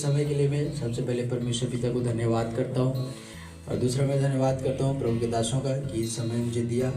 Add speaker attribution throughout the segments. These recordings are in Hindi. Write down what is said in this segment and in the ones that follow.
Speaker 1: समय के लिए मैं सबसे पहले परमेश्वर पिता को धन्यवाद करता हूँ और दूसरा मैं धन्यवाद करता हूँ प्रभु के दासों का कि इस समय मुझे दिया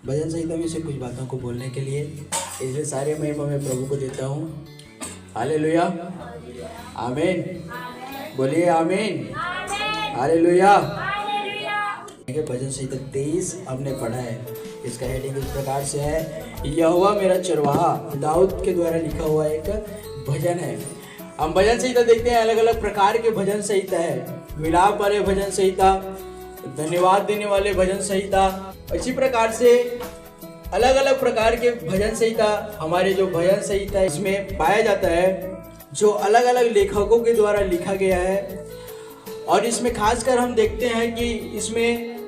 Speaker 1: भजन संहिता में से कुछ बातों को बोलने के लिए। इसलिए सारे महिमा मैं प्रभु को देता हूँ। हालेलुया, आमीन। बोलिए आमीन, हालेलुया। भजन संहिता 23 हमने पढ़ा है। इसका हेडिंग इस प्रकार से है, यहोवा मेरा चरवाहा। दाऊद के द्वारा लिखा हुआ एक भजन है। हम भजन संहिता देखते हैं, अलग अलग प्रकार के भजन संहिता है। मिलाप वाले भजन संहिता, धन्यवाद देने वाले भजन संहिता, इसी प्रकार से अलग अलग प्रकार के भजन संहिता हमारे जो भजन संहिता है इसमें पाया जाता है, जो अलग अलग लेखकों के द्वारा लिखा गया है। और इसमें खासकर हम देखते हैं कि इसमें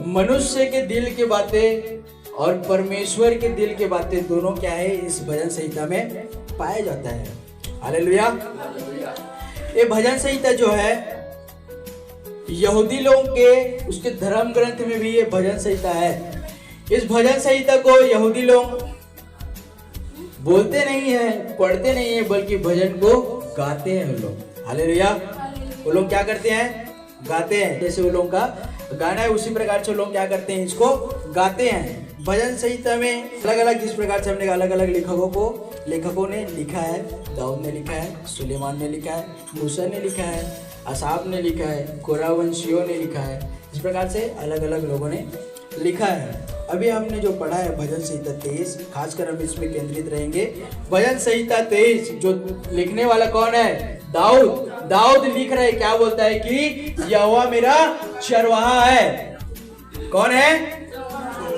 Speaker 1: मनुष्य के दिल की बातें और परमेश्वर के दिल की बातें दोनों क्या है इस भजन संहिता में पाया जाता है। हालेलुया। ये भजन संहिता जो है यहूदी लोग के उसके धर्म ग्रंथ में भी ये भजन संहिता है। इस भजन संहिता को यहूदी लोग बोलते नहीं है, पढ़ते नहीं है, बल्कि भजन को गाते हैं वो लोग। हालेलुया। वो लोग क्या करते हैं? गाते हैं। जैसे वो लोग का गाना है उसी प्रकार से लोग क्या करते हैं, इसको गाते हैं। भजन संहिता में अलग अलग जिस प्रकार से हमने अलग अलग लेखकों ने लिखा है। दाऊद ने लिखा है, सुलेमान ने लिखा है, मूसा ने लिखा है, असाफ ने लिखा है, कोरह वंशियों ने लिखा है। इस प्रकार से अलग अलग लोगों ने लिखा है। अभी हमने जो पढ़ा है भजन संहिता 23, खासकर हम इसमें केंद्रित रहेंगे। भजन संहिता 23 जो लिखने वाला कौन है? दाऊद लिख रहा है। क्या बोलता है कि यहोवा मेरा चरवाहा है। कौन है?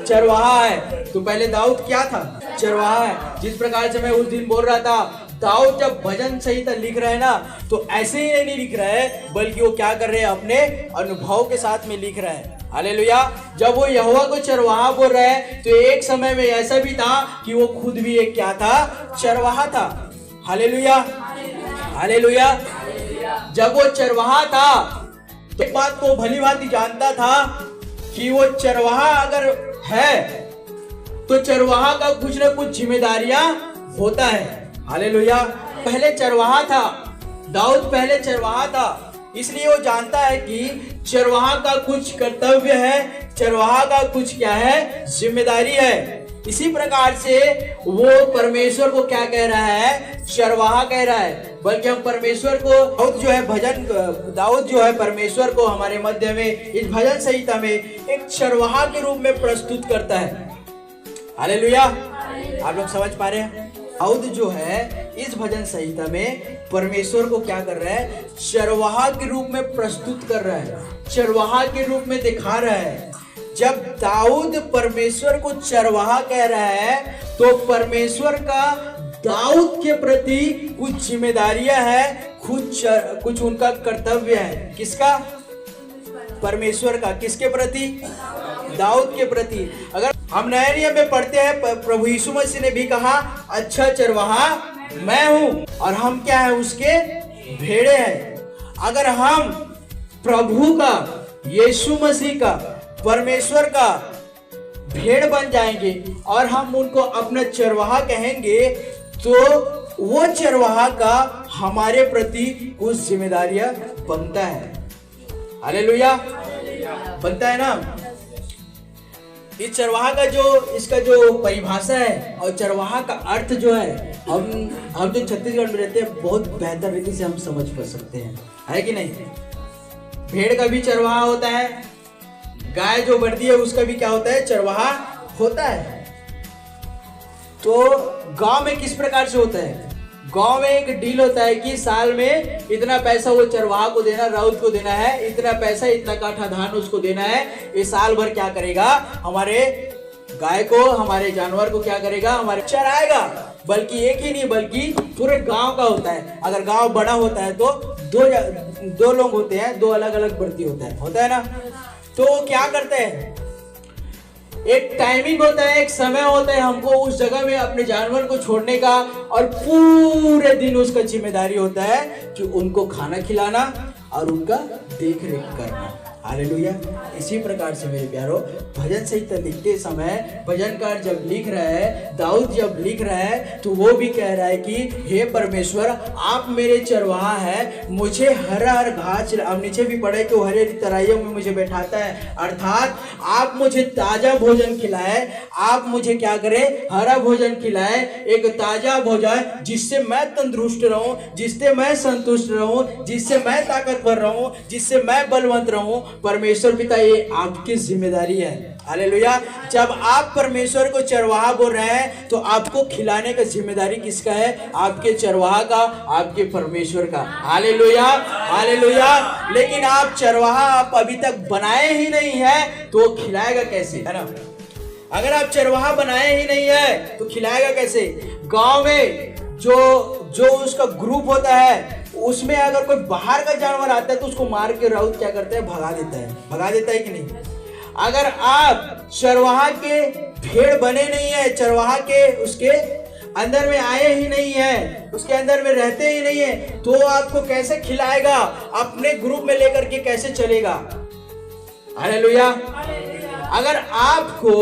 Speaker 1: चरवाहा है। तो पहले दाऊद क्या था? चरवाहा है। जिस प्रकार से मैं उस दिन बोल रहा था, दाऊद जब भजन संहिता लिख रहा है ना, तो ऐसे ही नहीं लिख रहा है, बल्कि वो क्या कर रहे हैं, अपने अनुभव के साथ में लिख रहा है। हालेलुया। जब वो यहोवा को चरवाहा बोल रहा है, तो एक समय में ऐसा भी था कि वो खुद भी एक क्या था? चरवाहा था। Hallelujah, hallelujah. जब वो चरवाहा था तो एक बात को भली भांति जानता था कि वो चरवाहा अगर है तो चरवाहा का कुछ ना कुछ जिम्मेदारियां होता है। हालेलुया। पहले चरवाहा था, दाऊद पहले चरवाहा था, इसलिए वो जानता है कि चरवाहा का कुछ कर्तव्य है, चरवाहा का कुछ क्या है? जिम्मेदारी है। इसी प्रकार से वो परमेश्वर को क्या कह रहा है? चरवाहा कह रहा है। बल्कि हम परमेश्वर को दाऊद जो है परमेश्वर को हमारे मध्य में इस भजन संहिता में एक चरवाहा के रूप में प्रस्तुत करता है। हालेलुया। आप लोग समझ पा रहे हैं? दाऊद जो है इस भजन संहिता में परमेश्वर को क्या कर रहा है? चरवाहा के रूप में प्रस्तुत कर रहा है, चरवाहा के रूप में दिखा रहा है। जब दाऊद परमेश्वर को चरवाहा कह रहा है, तो परमेश्वर का दाऊद के प्रति कुछ जिम्मेदारियां हैं, कुछ उनका कर्तव्य है। किसका? परमेश्वर का। किसके प्रति? दाऊद के प्रति। अगर हम नए नियम में पढ़ते हैं, प्रभु यीशु मसीह ने भी कहा, अच्छा चरवाहा मैं हूं और हम क्या है? उसके भेड़े हैं। अगर हम प्रभु का, यीशु मसीह का, परमेश्वर का भेड़ बन जाएंगे और हम उनको अपना चरवाहा कहेंगे, तो वो चरवाहा का हमारे प्रति कुछ जिम्मेदारियां बनता है। हालेलुया, बनता है ना। इस चरवाहा का इसका जो परिभाषा है और चरवाहा का अर्थ जो है, हम जो छत्तीसगढ़ में रहते हैं बहुत बेहतर रीति से हम समझ पा सकते हैं, है कि नहीं? भेड़ का भी चरवाहा होता है, गाय जो बढ़ती है उसका भी क्या होता है? चरवाहा होता है। तो गांव में किस प्रकार से होता है? गांव में एक डील होता है कि साल में इतना पैसा वो चरवाहा को देना, राउत को देना है, इतना पैसा, इतना काठा धान उसको देना है। ये साल भर क्या करेगा? हमारे गाय को, हमारे जानवर को क्या करेगा? हमारे चराएगा। बल्कि एक ही नहीं, बल्कि पूरे गांव का होता है। अगर गांव बड़ा होता है तो दो लोग होते हैं, दो अलग अलग भर्ती होता है ना। तो क्या करते हैं? एक टाइमिंग होता है, एक समय होता है हमको उस जगह में अपने जानवर को छोड़ने का, और पूरे दिन उसका जिम्मेदारी होता है कि उनको खाना खिलाना और उनका देख रेख करना। हालेलुया। इसी प्रकार से मेरे प्यारो भजन संहिता लिखते समय भजनकार जब लिख रहा है, दाऊद जब लिख रहा है, तो वो भी कह रहा है कि हे परमेश्वर आप मेरे चरवाहा है, मुझे हरा हर घास, अब नीचे भी पढ़े कि हरी हरी तराइयों में मुझे बैठाता है, अर्थात आप मुझे ताजा भोजन खिलाए, आप मुझे क्या करें, हरा भोजन खिलाए, एक ताजा भोजन जिससे मैं तंदुरुस्त रहूं, जिससे मैं संतुष्ट रहूं, जिससे मैं ताकतवर रहूं, जिससे मैं बलवंत रहूं। परमेश्वर पिता ये आपकी जिम्मेदारी है। हालेलुया। जब आप परमेश्वर को चरवाहा बोल रहे हैं तो आपको खिलाने का जिम्मेदारी किसका है? आपके चरवाहा का, आपके परमेश्वर का। Hallelujah, hallelujah. लेकिन आप चरवाहा आप अभी तक बनाए ही नहीं है तो खिलाएगा कैसे, है ना? अगर आप चरवाहा बनाए ही नहीं है तो खिलाएगा कैसे? गांव में जो उसका ग्रुप होता है उसमें अगर कोई बाहर का जानवर आता है तो उसको मार के राउत क्या करता है? भगा देता है कि नहीं? अगर आप चरवाहा के भेड़ बने नहीं है, चरवाहा के उसके अंदर में आए ही नहीं है, उसके अंदर में रहते ही नहीं है, तो आपको कैसे खिलाएगा? अपने ग्रुप में लेकर के कैसे चलेगा? हालेलुया। अगर आपको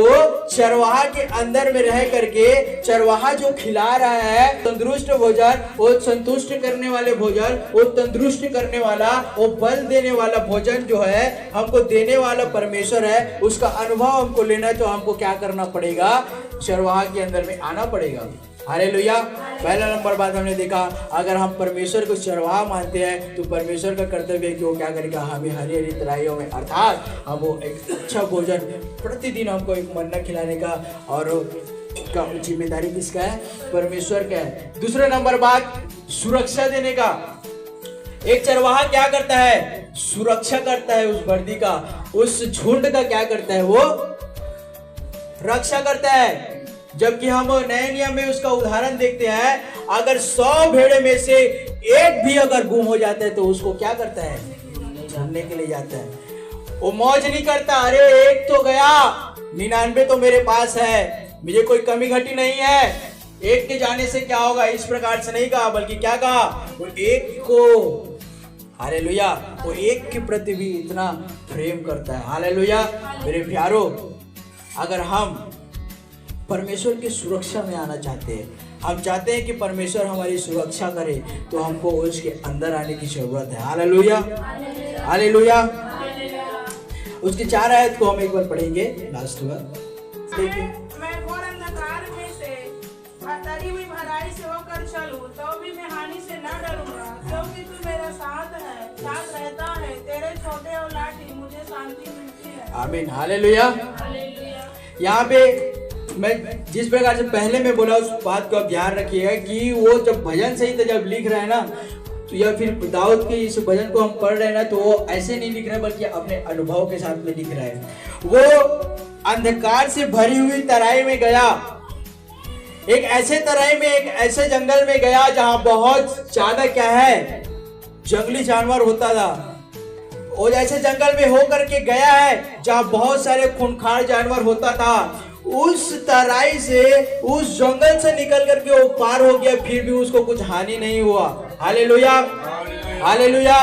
Speaker 1: चरवाहा के अंदर में रह करके चरवाहा जो खिला रहा है तंदुरुस्त भोजन, वो संतुष्ट करने वाले भोजन, वो तंदुरुस्त करने वाला, वो बल देने वाला भोजन जो है हमको देने वाला परमेश्वर है, उसका अनुभव हमको लेना है तो हमको क्या करना पड़ेगा? चरवाहा के अंदर में आना पड़ेगा। हालेलुया। पहला नंबर बात हमने देखा, अगर हम परमेश्वर को चरवाहा मानते हैं तो परमेश्वर का कर्तव्य है कि वो क्या करेगा? हमें हरी हरी तराइयों में, अर्थात हम वो एक अच्छा भोजन प्रतिदिन हमको एक मन्ना खिलाने का, और उसका जिम्मेदारी किसका है? परमेश्वर का है। दूसरा नंबर बात, सुरक्षा देने का। एक चरवाहा क्या करता है? सुरक्षा करता है उस वर्दी का, उस झुंड का क्या करता है? वो रक्षा करता है। जबकि हम नए नियम में उसका उदाहरण देखते हैं, अगर 100 भेड़े में से एक भी अगर गुम हो जाता है तो उसको क्या करता है? ढूंढने के लिए जाता है। वो मौज नहीं करता, अरे एक तो गया, 99 तो मेरे पास है, मुझे कोई कमी घटी नहीं है, एक के जाने से क्या होगा, इस प्रकार से नहीं कहा, बल्कि क्या कहा? वो एक को, हालेलुया, वो एक के प्रति भी इतना प्रेम करता है। हालेलुया। मेरे प्यारो, अगर हम परमेश्वर की सुरक्षा में आना चाहते हैं, हम चाहते हैं कि परमेश्वर हमारी सुरक्षा करे, तो हमको उसके अंदर आने की जरूरत है। Hallelujah, hallelujah. उसकी 4 आयत को हम एक बार पढ़ेंगे लास्ट बार। देखिए,
Speaker 2: मैं घोर अंधकार में से तरी हुई भराई से होकर चलूं तो भी मैं हानि से न डरूंगा, क्योंकि तू मेरा साथ रहता है, तेरे छोटे और लाठी मुझे शांति मिलती है।
Speaker 1: आमीन, हालेलुया। यहाँ पे मैं जिस प्रकार से पहले मैं बोला उस बात को आप ध्यान रखिएगा कि वो जब भजन संहिता जब लिख रहा है ना, तो या फिर दाऊद के इस भजन को हम पढ़ रहे हैं ना, तो वो ऐसे नहीं लिख रहा है बल्कि अपने अनुभव के साथ में लिख रहा है। वो अंधकार से भरी हुई तराई में गया, एक ऐसे तराई में, एक ऐसे जंगल में गया जहां बहुत ज्यादा क्या है? जंगली जानवर होता था। और ऐसे जंगल में होकर के गया है जहां बहुत सारे खूंखार जानवर होता था। उस तराई से, उस जंगल से निकल करके वो पार हो गया, फिर भी उसको कुछ हानि नहीं हुआ। Hallelujah, hallelujah.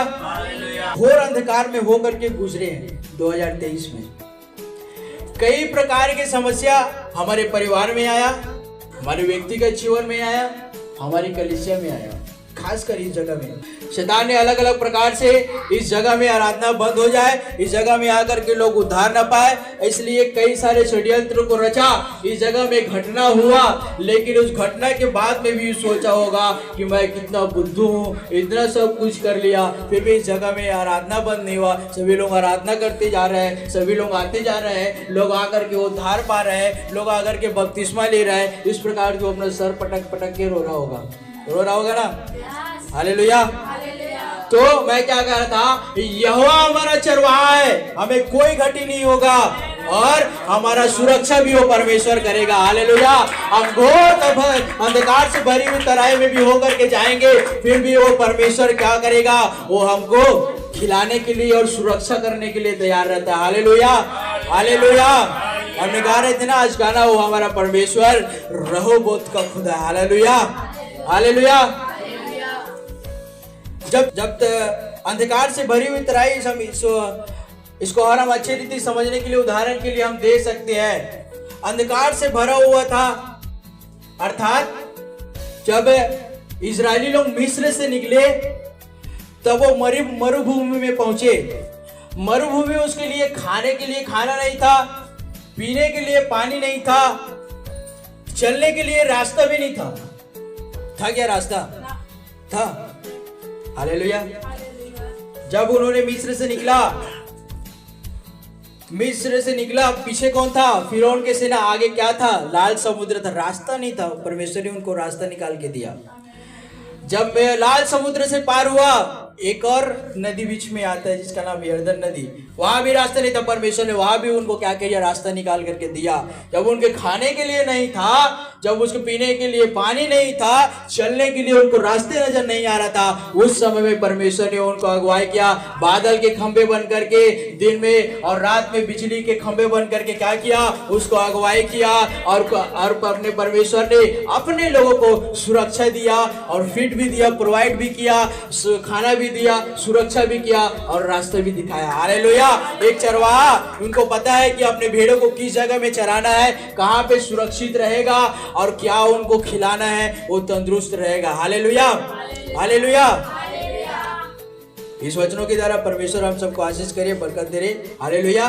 Speaker 1: घोर अंधकार में होकर के गुजरे हैं 2023 में। कई प्रकार की समस्या हमारे परिवार में आया, हमारे व्यक्तिगत जीवन में आया, हमारी कलीसिया में आया, खासकर इस जगह में शैतान ने अलग अलग प्रकार से इस जगह में आराधना बंद हो जाए, इस जगह में आकर के लोग उद्धार न पाए, इसलिए कई सारे षड्यंत्र को रचा। इस जगह में घटना हुआ, लेकिन उस घटना के बाद में भी सोचा होगा कि मैं कितना बुद्धू हूँ, इतना सब कुछ कर लिया, फिर भी इस जगह में आराधना बंद नहीं हुआ। सभी लोग आराधना करते जा रहे हैं, सभी लोग आते जा रहे हैं, लोग आकर के उद्धार पा रहे हैं, लोग आकर के बपतिस्मा ले रहे हैं। इस प्रकार जो अपना सर पटक पटक के रो रहा होगा ना। हालेलुया। तो मैं क्या कह रहा था, यहोवा हमारा चरवाहा है, हमें कोई घटी नहीं होगा और हमारा सुरक्षा भी वो परमेश्वर करेगा। हालेलुया। हम घोर अंधकार से भरी हुई तराई में भी होकर के जाएंगे, फिर भी वो परमेश्वर क्या करेगा? वो हमको खिलाने के लिए और सुरक्षा करने के लिए तैयार रहता है। Hallelujah, hallelujah. हमने गा रहे थे ना आज गाना, वो हमारा परमेश्वर रहोबोत का खुदा। Hallelujah, hallelujah. जब अंधकार से भरी हुई तराई हम इस इसको और हम अच्छी रीति समझने के लिए उदाहरण के लिए हम दे सकते हैं। अंधकार से भरा हुआ था, अर्थात जब इजरायली लोग मिस्र से निकले तब वो मरुभूमि में पहुंचे। मरुभूमि में उसके लिए खाने के लिए खाना नहीं था, पीने के लिए पानी नहीं था, चलने के लिए रास्ता भी नहीं था। था क्या रास्ता? था। हालेलुया। जब उन्होंने मिस्र से निकला, पीछे कौन था? फिरौन के सेना, आगे क्या था? लाल समुद्र था, रास्ता नहीं था। परमेश्वर ने उनको रास्ता निकाल के दिया। जब लाल समुद्र से पार हुआ, एक और नदी बीच में आता है जिसका नाम यरदन नदी, वहां भी रास्ता नहीं था। परमेश्वर ने वहां भी उनको क्या किया? रास्ता निकाल करके दिया। जब उनके खाने के लिए नहीं था, जब उसको पीने के लिए पानी नहीं था, चलने के लिए उनको रास्ते नजर नहीं आ रहा था, उस समय में परमेश्वर ने उनको अगुवाई किया। बादल के खंभे बन करके दिन में और रात में बिजली के खंभे बन करके क्या किया? उसको अगुवाई किया। और अपने परमेश्वर ने अपने लोगों को सुरक्षा दिया और फीड भी दिया, प्रोवाइड भी किया, खाना भी दिया, सुरक्षा भी किया और रास्ता भी दिखाया। हालेलुया। एक चरवाहा, उनको पता है कि अपने भेड़ों को किस जगह में चराना है, कहां पे सुरक्षित रहेगा और क्या उनको खिलाना है, वो तंदुरुस्त रहेगा। Hallelujah, hallelujah. इस वचनों के द्वारा परमेश्वर हम सबको आशीष करे, बरकत दे रहे। हालेलुया।